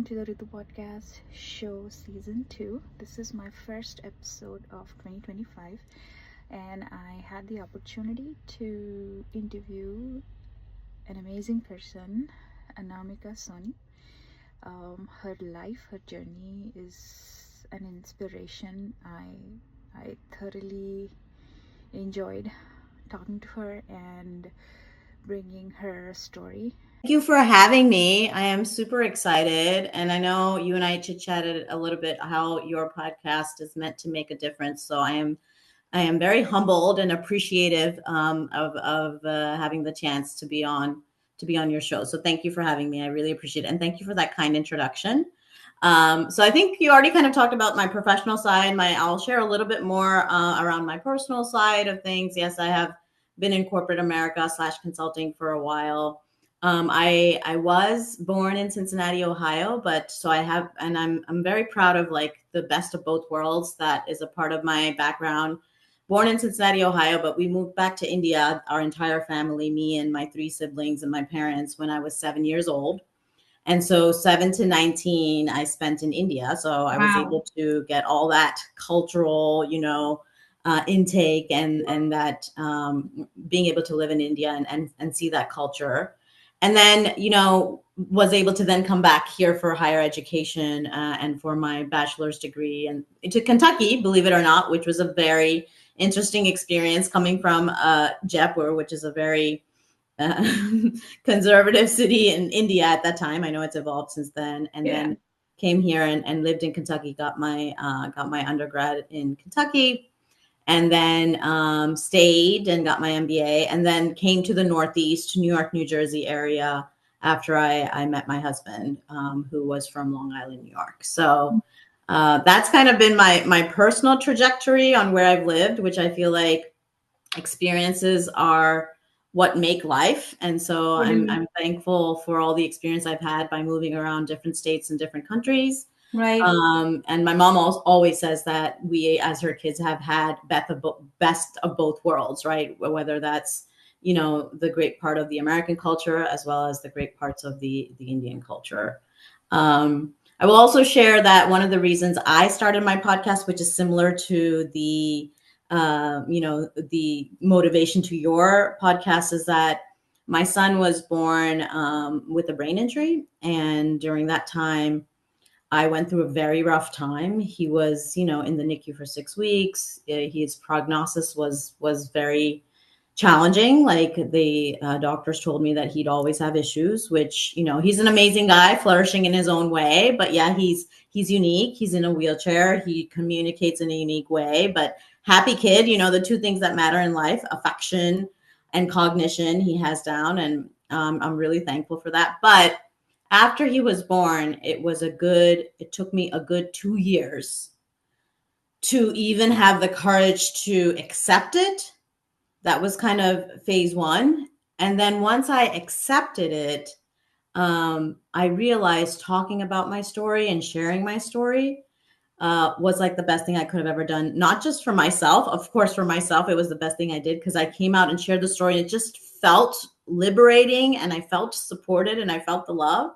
to the Ritu Podcast Show Season 2. This is my first episode of 2025, and I had the opportunity to interview an amazing person, Anamika Soni. Her life, her journey is an inspiration. I thoroughly enjoyed talking to her and bringing her story. Thank you for having me. I am super excited. And I know you and I chit chatted a little bit how your podcast is meant to make a difference. So I am very humbled and appreciative of having the chance to be on your show. So thank you for having me. I really appreciate it. And thank you for that kind introduction. So I think you already kind of talked about my professional side. I'll share a little bit more around my personal side of things. Yes, I have been in corporate America / consulting for a while. I was born in Cincinnati, Ohio, but so I have, and I'm very proud of like the best of both worlds. That is a part of my background. Born in Cincinnati, Ohio, but we moved back to India, our entire family, me and my three siblings and my parents, when I was 7 years old. And so 7 to 19, I spent in India. So I was Wow. able to get all that cultural, intake and that being able to live in India and see that culture. And then, was able to then come back here for higher education and for my bachelor's degree and to Kentucky, believe it or not, which was a very interesting experience coming from Jaipur, which is a very uh, conservative city in India at that time. I know it's evolved since then, and Yeah. then came here and lived in Kentucky. Got my undergrad in Kentucky, and then stayed and got my MBA, and then came to the Northeast, New York, New Jersey area after I met my husband, who was from Long Island, New York. So that's kind of been my personal trajectory on where I've lived, which I feel like experiences are what make life. And so Totally. I'm thankful for all the experience I've had by moving around different states and different countries. Right. And my mom always says that we, as her kids, have had best of both worlds, right? Whether that's, the great part of the American culture as well as the great parts of the Indian culture. I will also share that one of the reasons I started my podcast, which is similar to the motivation to your podcast, is that my son was born with a brain injury. And during that time, I went through a very rough time. He was, in the NICU for 6 weeks. His prognosis was very challenging. Like the doctors told me that he'd always have issues, which, he's an amazing guy, flourishing in his own way. But yeah, he's unique. He's in a wheelchair. He communicates in a unique way, but happy kid. The two things that matter in life, affection and cognition, he has down. And I'm really thankful for that. But after he was born, it took me a good 2 years to even have the courage to accept it. That was kind of phase one. And then once I accepted it, I realized talking about my story and sharing my story was like the best thing I could have ever done. Not just for myself, of course, for myself, it was the best thing I did because I came out and shared the story and it just felt liberating and I felt supported and I felt the love.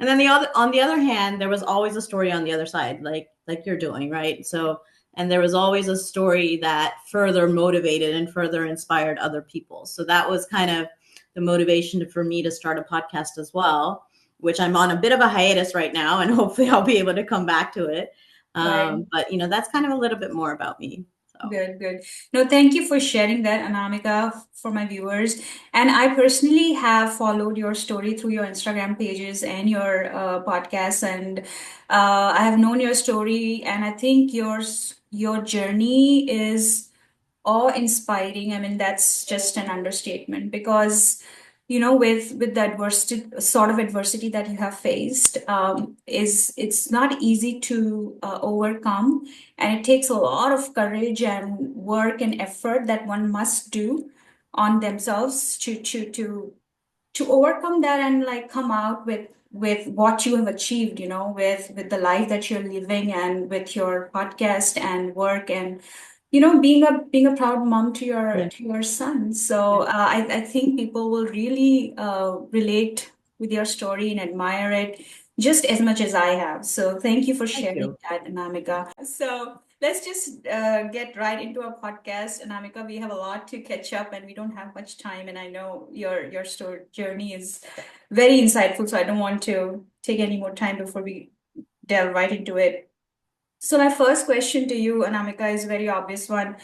And then on the other hand, there was always a story on the other side, like you're doing, right? So, and there was always a story that further motivated and further inspired other people. So that was kind of the motivation for me to start a podcast as well, which I'm on a bit of a hiatus right now, and hopefully I'll be able to come back to it. Right. But that's kind of a little bit more about me. So. Good, good. No, thank you for sharing that, Anamika, for my viewers. And I personally have followed your story through your Instagram pages and your podcasts, and I have known your story, and I think your journey is awe-inspiring. I mean, that's just an understatement because, with the adversity, sort of adversity that you have faced, is it's not easy to overcome, and it takes a lot of courage and work and effort that one must do on themselves to overcome that and like come out with what you have achieved, with the life that you're living and with your podcast and work and being a proud mom to your Yeah. to your son. So Yeah. I think people will really relate with your story and admire it. just as much as I have. So thank you for Thank sharing you. that, Anamika. So let's just get right into our podcast, Anamika. We have a lot to catch up, and we don't have much time. And I know your story journey is very insightful, so I don't want to take any more time before we delve right into it. So my first question to you, Anamika, is a very obvious one.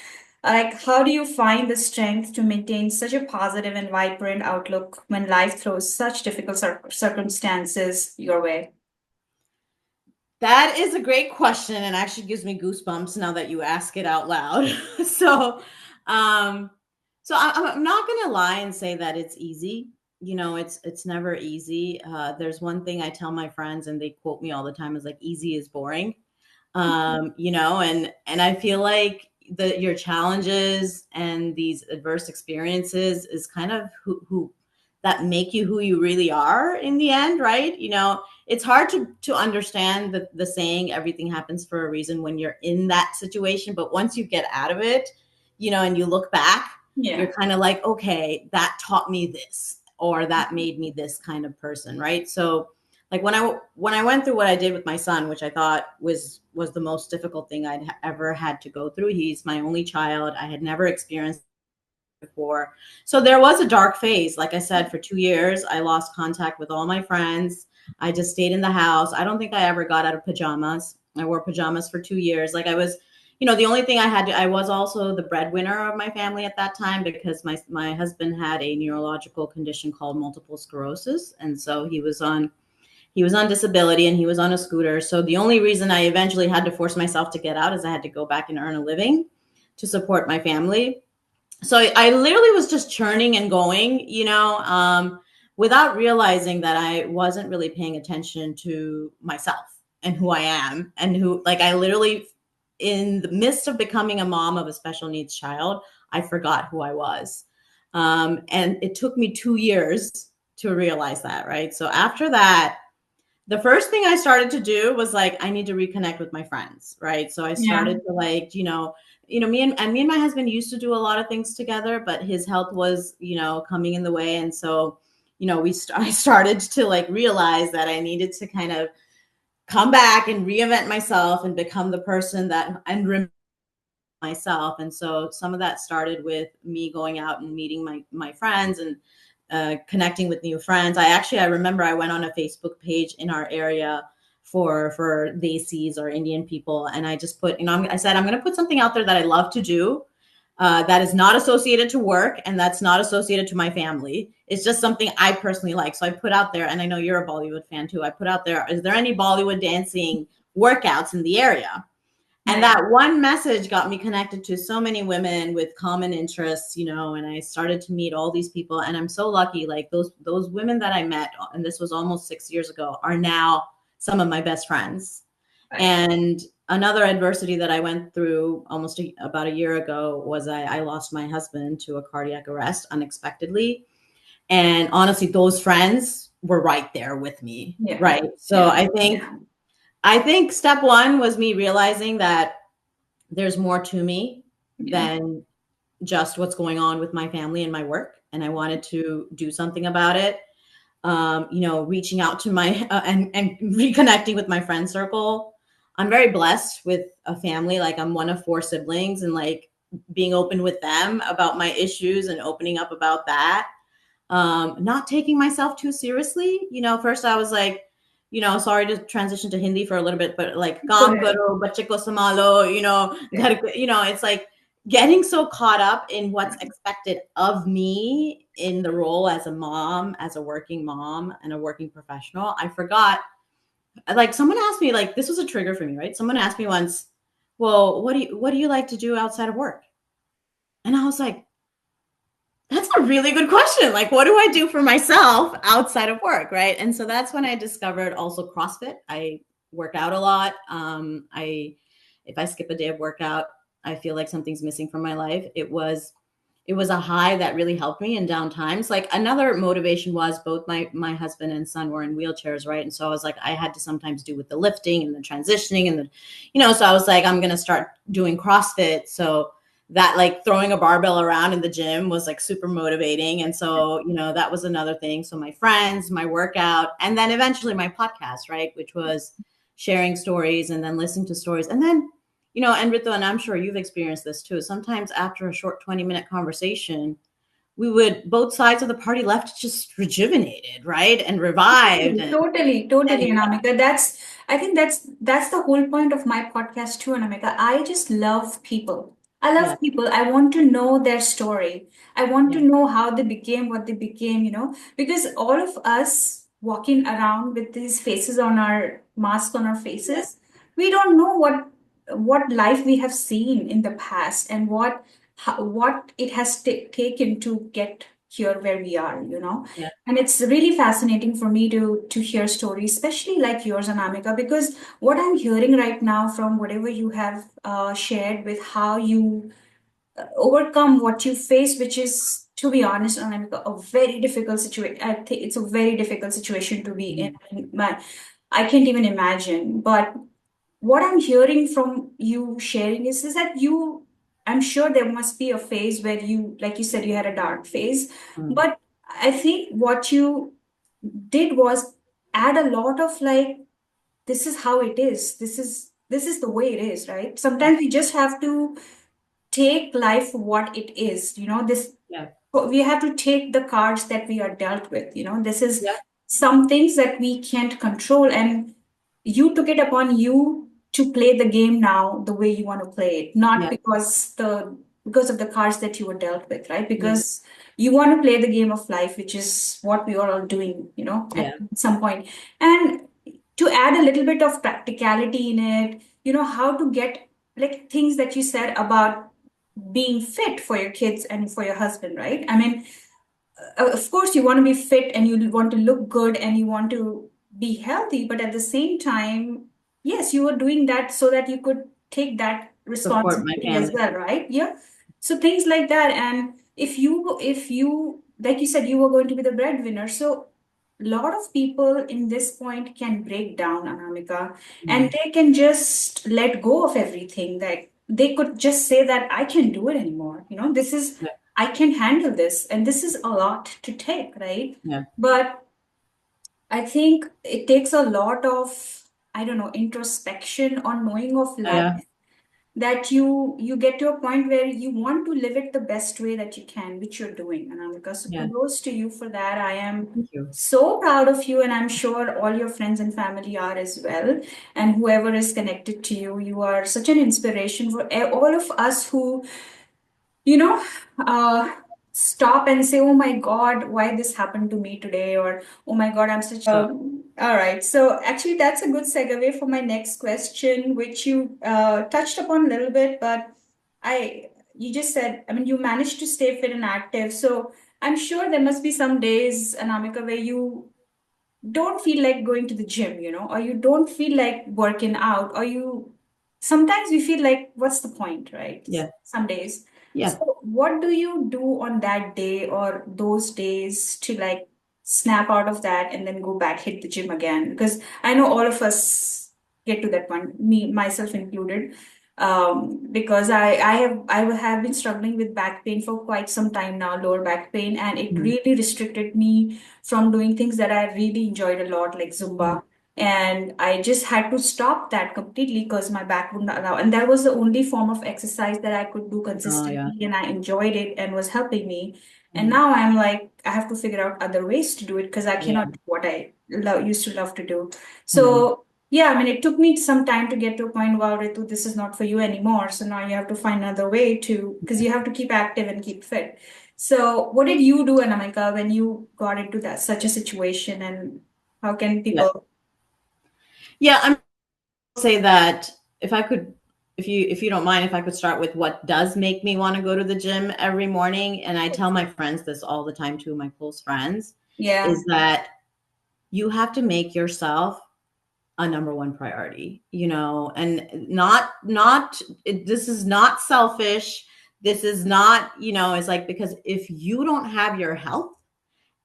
Like, how do you find the strength to maintain such a positive and vibrant outlook when life throws such difficult circumstances your way? That is a great question and actually gives me goosebumps now that you ask it out loud. so, um, I'm not gonna lie and say that it's easy. You know, it's never easy. There's one thing I tell my friends, and they quote me all the time, is like, "Easy is boring." You know, and I feel like your challenges and these adverse experiences is kind of who that make you who you really are in the end, right? You know, it's hard to understand the saying everything happens for a reason when you're in that situation, but once you get out of it, you know, and you look back, Yeah. you're kind of like, okay, that taught me this, or that made me this kind of person, right? So like when I went through what I did with my son, which I thought was the most difficult thing I'd ever had to go through. He's my only child. I had never experienced before. So there was a dark phase. Like I said, for 2 years, I lost contact with all my friends. I just stayed in the house. I don't think I ever got out of pajamas. I wore pajamas for 2 years. Like I was, you know, the only thing I was also the breadwinner of my family at that time because my husband had a neurological condition called multiple sclerosis. And so he was on disability and he was on a scooter. So the only reason I eventually had to force myself to get out is I had to go back and earn a living to support my family. So I literally was just churning and going, you know, without realizing that I wasn't really paying attention to myself and who I am and who, like, I literally, in the midst of becoming a mom of a special needs child, I forgot who I was. And it took me 2 years to realize that, right? So after that, the first thing I started to do was like, I need to reconnect with my friends, right? So I Yeah. started to like, me and my husband used to do a lot of things together, but his health was, coming in the way. And so, I started to like realize that I needed to kind of come back and reinvent myself and become the person that and myself. And so some of that started with me going out and meeting my friends and connecting with new friends. I remember I went on a Facebook page in our area for Desis or Indian people, and I just put, I said I'm going to put something out there that I love to do. That is not associated to work and that's not associated to my family. It's just something I personally like. So I put out there, and I know you're a Bollywood fan too. I put out there, is there any Bollywood dancing workouts in the area? And Right. that one message got me connected to so many women with common interests, and I started to meet all these people. And I'm so lucky, like those women that I met, and this was almost 6 years ago, are now some of my best friends. Right. And another adversity that I went through about a year ago was I lost my husband to a cardiac arrest unexpectedly. And honestly, those friends were right there with me. Yeah. Right. So Yeah. I think step one was me realizing that there's more to me Yeah. than just what's going on with my family and my work. And I wanted to do something about it. Reaching out to my and reconnecting with my friend circle. I'm very blessed with a family. Like I'm one of four siblings, and like being open with them about my issues and opening up about that. Not taking myself too seriously. First I was like, sorry to transition to Hindi for a little bit, but like, Go kaam ahead. karo, bacche ko samalo, Yeah. it's like getting so caught up in what's expected of me in the role as a mom, as a working mom and a working professional. I forgot, like someone asked me, like, this was a trigger for me, right? Someone asked me once, well, what do you like to do outside of work? And I was like, that's a really good question. Like, what do I do for myself outside of work, right? And so that's when I discovered also CrossFit. I work out a lot. I If I skip a day of workout, I feel like something's missing from my life. It was a high that really helped me in down times. Like another motivation was both my husband and son were in wheelchairs, right? And so I was like, I had to sometimes do with the lifting and the transitioning and so I was like, I'm gonna start doing CrossFit. So that like throwing a barbell around in the gym was like super motivating. And so, that was another thing. So my friends, my workout, and then eventually my podcast, right? Which was sharing stories and then listening to stories. And then, and Rito, and I'm sure you've experienced this too. Sometimes after a short 20-minute conversation, we would both sides of the party left just rejuvenated, right? And revived. Totally, totally, totally, And Anamika. I think that's the whole point of my podcast too, Anamika. I just love people. I yeah, love people. I want to know their story. I want to yeah, know how they became what they became, because all of us walking around with these faces on our mask on our yeah, faces, we don't know what life we have seen in the past and what it has taken to get here where we are. yeah, And it's really fascinating for me to hear stories, especially like yours, Anamika, because what I'm hearing right now from whatever you have shared with how you overcome what you face, which is, to be honest, Anamika, a very difficult situation. I think it's a very difficult situation to be in. mhm, I can't even imagine. But what I'm hearing from you sharing is that I'm sure there must be a phase where you, like you said, you had a dark phase. mhm, But I think what you did was add a lot of like, this is how it is. This is the way it is, right? yeah, Sometimes we just have to take life for what it is. This yeah, we have to take the cards that we are dealt with. This is yeah, some things that we can't control, and you took it upon you to play the game now the way you want to play it, not yeah, because of the cards that you were dealt with, right? yeah, Because you want to play the game of life, which is what we are all doing, at yeah, some point. And to add a little bit of practicality in it, how to get like things that you said about being fit for your kids and for your husband, right? I mean, of course you want to be fit and you want to look good and you want to be healthy, but at the same time, yes, you were doing that so that you could take that support my responsibility as family. well, right? Yeah. So things like that. And if you like you said, you were going to be the breadwinner, so a lot of people in this point can break down, Anamika, and Mhm, they can just let go of everything. Like they could just say that I can't do it anymore. This is, yeah, I can handle this, and this is a lot to take, right? yeah, But I think it takes a lot of, I don't know, introspection or knowing of yeah, life, that you get to a point where you want to live it the best way that you can, which you're doing, Anamika. So yeah. kudos to you for that. I am Thank you. so proud of you, and I'm sure all your friends and family are as well. And whoever is connected to you, you are such an inspiration for all of us who you know, uh, stop and say, "Oh my God, why this happened to me today?" Or, "Oh my God, I'm such So, a." All right. So actually, that's a good segue for my next question, which you touched upon a little bit, but you just said, I mean, you managed to stay fit and active. So I'm sure there must be some days, Anamika, where you don't feel like going to the gym, or you don't feel like working out, or you sometimes we feel like, what's the point, right? yeah, Some days. yeah. So, what do you do on that day or those days to like snap out of that and then go back, hit the gym again? Because I know all of us get to that point, me, myself included. Because I have been struggling with back pain for quite some time now, lower back pain, and it Mhm, really restricted me from doing things that I really enjoyed a lot, like mhm. Zumba. And I just had to stop that completely because my back wouldn't allow. And that was the only form of exercise that I could do Oh, yeah. consistently, and I enjoyed it and was helping me. And Mhm, now I'm like, I have to figure out other ways to do it because I yeah. cannot do what I used to love to do. Mhm, So, yeah, I mean, it took me some time to get to a point, wow, Ritu, this is not for you anymore. So now you have to find another way to, because you have to keep active and keep fit. So, what did you do, Anamika, when you got into that such a situation, and how can yeah. people? Yeah, I'm say that if I could, if you don't mind, if I could start with what does make me want to go to the gym every morning, and I tell my friends this all the time too, my close friends, Yeah, is that you have to make yourself a number one priority, and this is not selfish. This is not, it's like, because if you don't have your health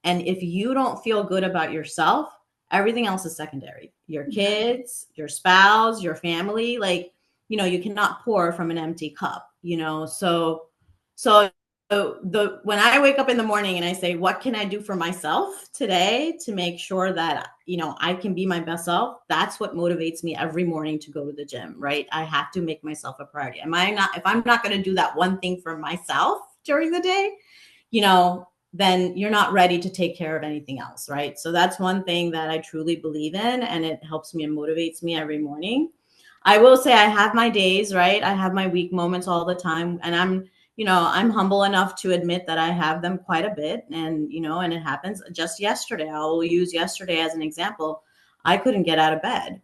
and if you don't feel good about yourself, everything else is secondary. Your yeah, kids, your spouse, your family, like you cannot pour from an empty cup, so the when I wake up in the morning and I say, what can I do for myself today to make sure that I can be my best self, that's what motivates me every morning to go to the gym, right? I have to make myself a priority. Am I not If I'm not going to do that one thing for myself during the day, then you're not ready to take care of anything else, right? So that's one thing that I truly believe in, and it helps me and motivates me every morning. I will say I have my days, right? I have my weak moments all the time, and I'm humble enough to admit that I have them quite a bit, and it happens. Just yesterday, I'll use yesterday as an example. I couldn't get out of bed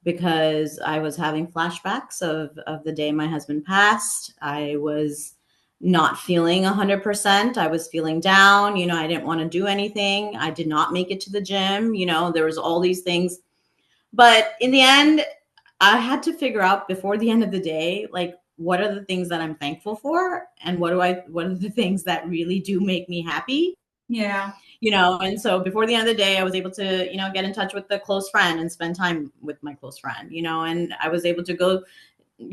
because I was having flashbacks of the day my husband passed. I was not feeling 100%. I was feeling down. I didn't want to do anything. I did not make it to the gym. There was all these things. But in the end, I had to figure out before the end of the day, like, what are the things that I'm thankful for? And what are the things that really do make me happy? Yeah. And so before the end of the day, I was able to get in touch with a close friend and spend time with my close friend, and I was able to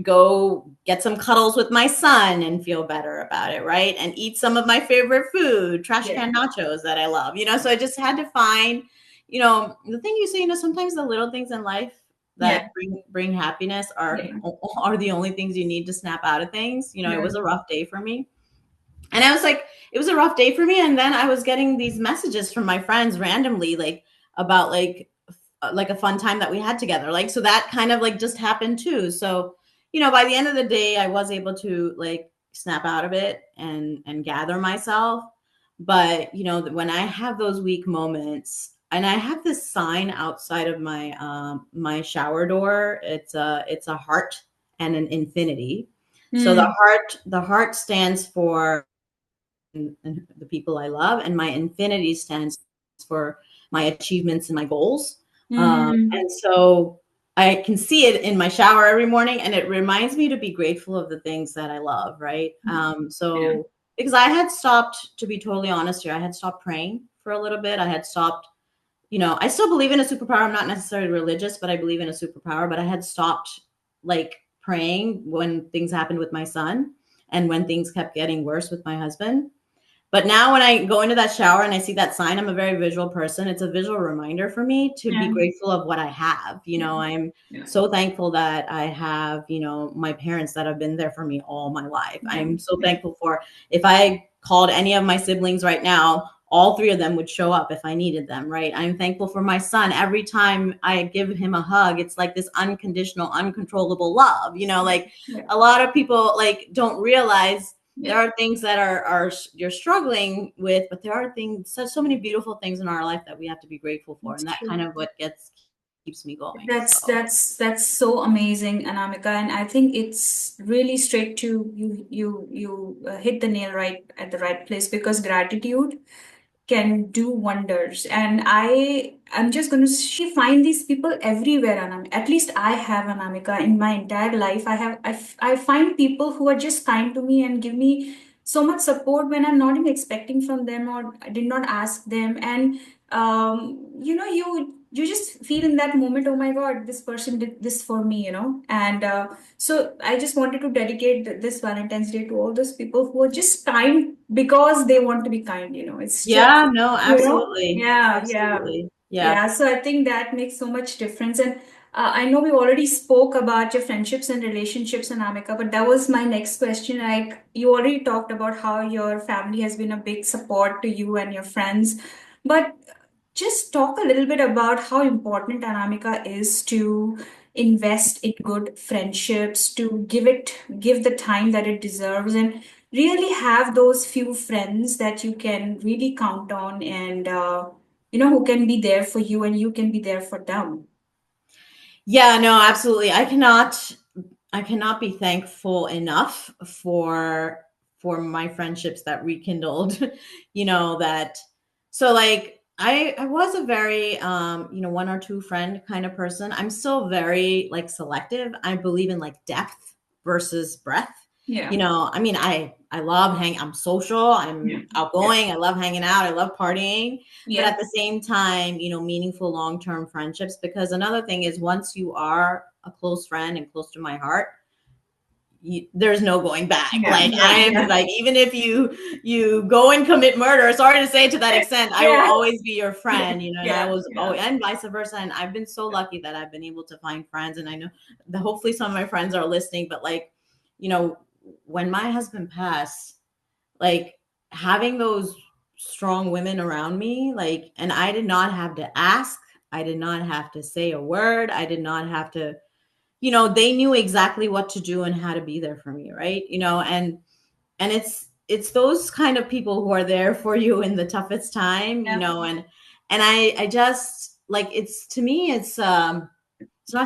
go get some cuddles with my son and feel better about it, right? And eat some of my favorite food, trash Yeah. can nachos that I love. So I just had to find, the thing you say, sometimes the little things in life Yeah. that bring happiness are Yeah. are the only things you need to snap out of things. It Yeah. was a rough day for me, and I was like, it was a rough day for me. And then I was getting these messages from my friends randomly, like, about like a fun time that we had together. Like, so that kind of like just happened too. So, by the end of the day, I was able to like snap out of it and gather myself. But, when I have those weak moments, and I have this sign outside of my shower door, it's a heart and an infinity. So Mm. the heart stands for and the people I love, and my infinity stands for my achievements and my goals. Mm. And so I can see it in my shower every morning, and it reminds me to be grateful of the things that I love, right? Yeah. So because I had stopped, to be totally honest here, I had stopped praying for a little bit. I had stopped, I still believe in a superpower. I'm not necessarily religious, but I believe in a superpower. But I had stopped like praying when things happened with my son and when things kept getting worse with my husband. But now when I go into that shower and I see that sign, I'm a very visual person. It's a visual reminder for me to be Yeah. grateful of what I have. Yeah. I'm Yeah. so thankful that I have, my parents that have been there for me all my life. Yeah. I'm so Yeah. thankful for, if I called any of my siblings right now, all three of them would show up if I needed them, right? I'm thankful for my son. Every time I give him a hug, it's like this unconditional, uncontrollable love. Like, Yeah. a lot of people like don't realize there Yeah. are things that are you're struggling with, but there are things, so many beautiful things in our life that we have to be grateful for, and It's that kind true. of what gets keeps me going. That's So that's that's so amazing, Anamika, and I think it's really straight to you hit the nail right at the right place because gratitude can do wonders. And I'm just going to find these people everywhere, Anam. At least I have, Anamika, in my entire life. I find people who are just kind to me and give me so much support when I'm not even expecting from them or I did not ask them. And you just feel in that moment, oh my God, this person did this for me, and so I just wanted to dedicate this Valentine's Day to all those people who are just kind because they want to be kind. It's just, yeah, no, absolutely, yeah, yeah, absolutely, yeah. yeah. So I think that makes so much difference. And I know we already spoke about your friendships and relationships, Anamika, but that was my next question. Like you already talked about how your family has been a big support to you and your friends, but just talk a little bit about how important Anamika is to invest in good friendships, to give the time that it deserves, and really have those few friends that you can really count on, and who can be there for you and you can be there for them. Yeah, no, absolutely. I cannot be thankful enough for my friendships that rekindled, that so like I was a very one or two friend kind of person. I'm still very like selective. I believe in like depth versus breadth. Yeah, I mean, I love I'm social, yeah, I'm yeah, outgoing, I love hanging out, I love partying, but yeah, at the same time, meaningful long-term friendships. Because another thing is, once you are a close friend and close to my heart, there's no going back. Yeah, Like yeah, I am yeah, like, even if you go and commit murder, sorry to say to that extent, I will yeah, always be your friend, and I yeah, was, oh, yeah, and vice versa. And I've been so lucky that I've been able to find friends, and I know that hopefully some of my friends are listening, but like, you know, when my husband passed, like having those strong women around me, like, and I did not have to ask, I did not have to say a word, I did not have to, they knew exactly what to do and how to be there for me, right? And it's those kind of people who are there for you in the toughest time, yeah, and I just like, it's, to me, it's not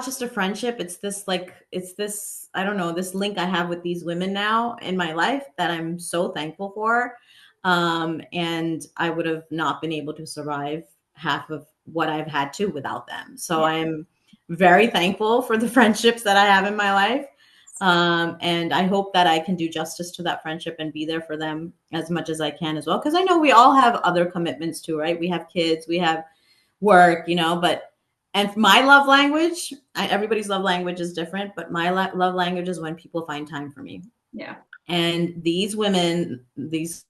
just a friendship, it's this, I don't know, this link I have with these women now in my life that I'm so thankful for. And I would have not been able to survive half of what I've had to without them. So yeah, I'm very thankful for the friendships that I have in my life. And I hope that I can do justice to that friendship and be there for them as much as I can as well. Because I know we all have other commitments too, right? We have kids, we have work, but, and my love language, everybody's love language is different, but my love language is when people find time for me. yeah, And these women, these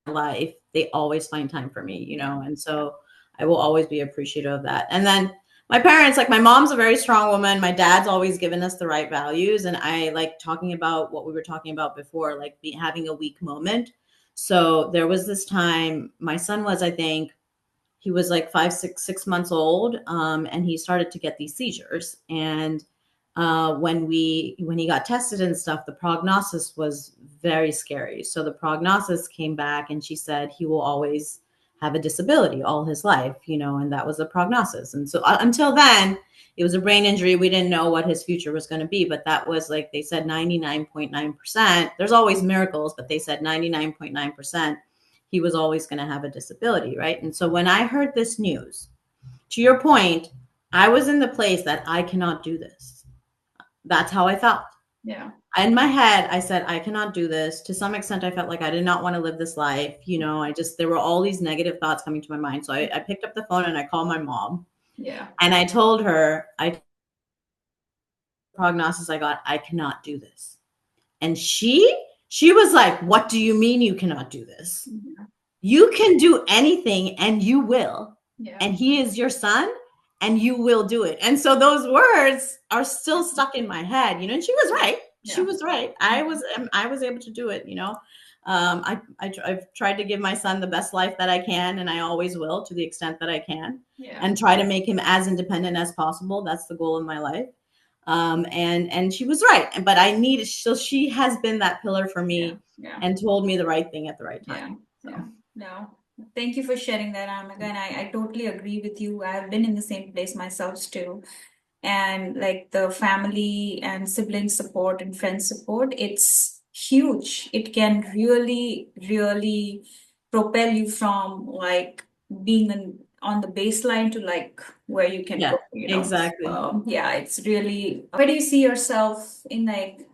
life, they always find time for me, yeah, and so I will always be appreciative of that. And then my parents, like my mom's a very strong woman, my dad's always given us the right values, and I like talking about what we were talking about before, like having a weak moment. So there was this time my son was, I think he was like 5, 6 months old, and he started to get these seizures. And when he got tested and stuff, the prognosis was very scary. So the prognosis came back, and she said he will always have a disability all his life, and that was the prognosis. And so until then, it was a brain injury. We didn't know what his future was going to be, but that was, like they said, 99.9%. There's always miracles, but they said 99.9% he was always going to have a disability, right? And so when I heard this news, to your point, I was in the place that I cannot do this. That's how I felt. yeah, In my head, I said, I cannot do this. To some extent, I felt like I did not want to live this life. There were all these negative thoughts coming to my mind. So I picked up the phone and I called my mom, yeah, and I told her, prognosis I got, I cannot do this. And she was like, what do you mean you cannot do this? yeah, You can do anything and you will. yeah, And he is your son and you will do it. And so those words are still stuck in my head, and she was right. She yeah, was right. I was able to do it. I've tried to give my son the best life that I can, and I always will to the extent that I can, yeah, and try to make him as independent as possible. That's the goal of my life. And she was right. But I needed, so she has been that pillar for yeah, me yeah, and told me the right thing at the right yeah, time. yeah. So No, thank you for sharing that, Amika. And I totally agree with you. I've been in the same place myself too. And like the family and sibling support and friend support, it's huge. It can really, really propel you from like being on the baseline to like where you can yeah, go, you know. exactly. Yeah, it's really, where do you see yourself in like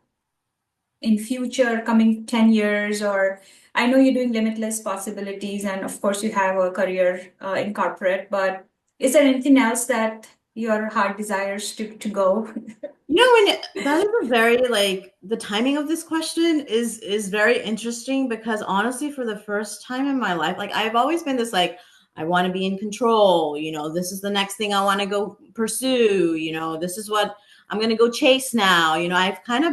in future coming 10 years? Or I know you're doing limitless possibilities and of course you have a career in corporate, but is there anything else that your heart desires to go? When that is a very, like, the timing of this question is very interesting, because honestly, for the first time in my life, like I've always been this, like, I want to be in control, this is the next thing I want to go pursue, this is what I'm going to go chase now. I've kind of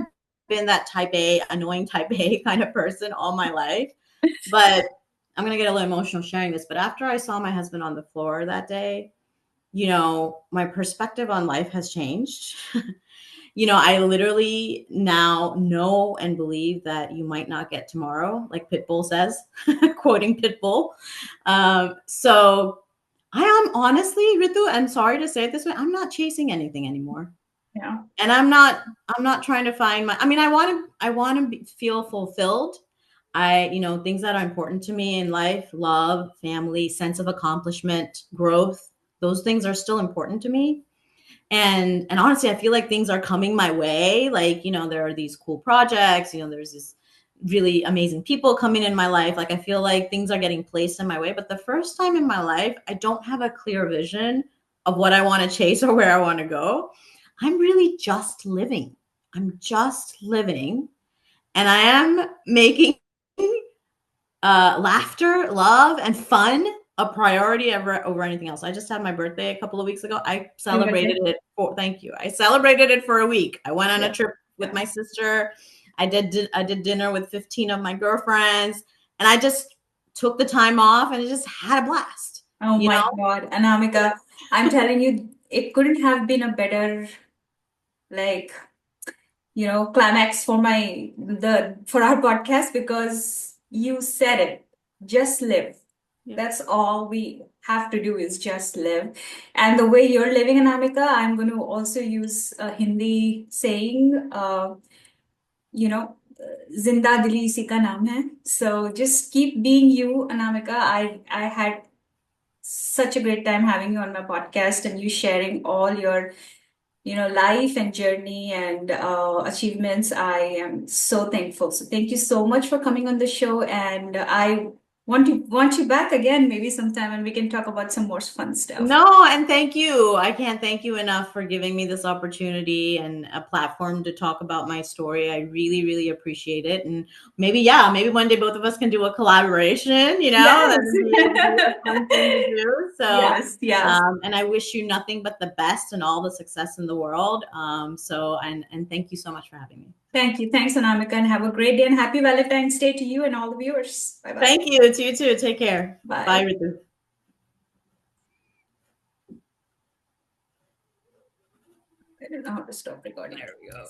been that type A, annoying type A kind of person all my life. But I'm going to get a little emotional sharing this, but after I saw my husband on the floor that day, my perspective on life has changed. I literally now know and believe that you might not get tomorrow, like Pitbull says, quoting Pitbull. So I am honestly, Ritu, I'm sorry to say it this way, I'm not chasing anything anymore. Yeah, And I'm not trying to find my, I mean, I want to feel fulfilled. Things that are important to me in life, love, family, sense of accomplishment, growth, those things are still important to me. And honestly, I feel like things are coming my way. Like, there are these cool projects, there's this really amazing people coming in my life. Like, I feel like things are getting placed in my way. But the first time in my life, I don't have a clear vision of what I want to chase or where I want to go. I'm really just living. I'm just living and I am making laughter, love, and fun a priority over anything else. I just had my birthday a couple of weeks ago. I Happy celebrated birthday. it for thank you. I celebrated it for a week. I went on a Yeah. trip with Yeah. my sister. I did dinner with 15 of my girlfriends, and I just took the time off and just had a blast. Oh You my know? God, Anamika, I'm telling you, it couldn't have been a better, like, climax for our podcast because you said it. Just live. Yeah. That's all we have to do is just live. And the way you're living, Anamika, I'm going to also use a Hindi saying, you know, Zinda Dili isi ka naam hai. So just keep being you, Anamika. I had such a great time having you on my podcast and you sharing all your life and journey and achievements. I am so thankful. So thank you so much for coming on the show, and I want you back again maybe sometime, and we can talk about some more fun stuff. No, and thank you. I can't thank you enough for giving me this opportunity and a platform to talk about my story. I really, really appreciate it. And maybe, yeah, maybe one day both of us can do a collaboration, that Yes. would be a fun thing to do. So, Yes, yes. and I wish you nothing but the best and all the success in the world. And thank you so much for having me. Thank you. Thanks, Anamika, and have a great day and happy Valentine's Day to you and all the viewers. Bye bye. Thank you. To you too. Take care. Bye, Bye. Ritu. I don't know how to stop recording. There we go.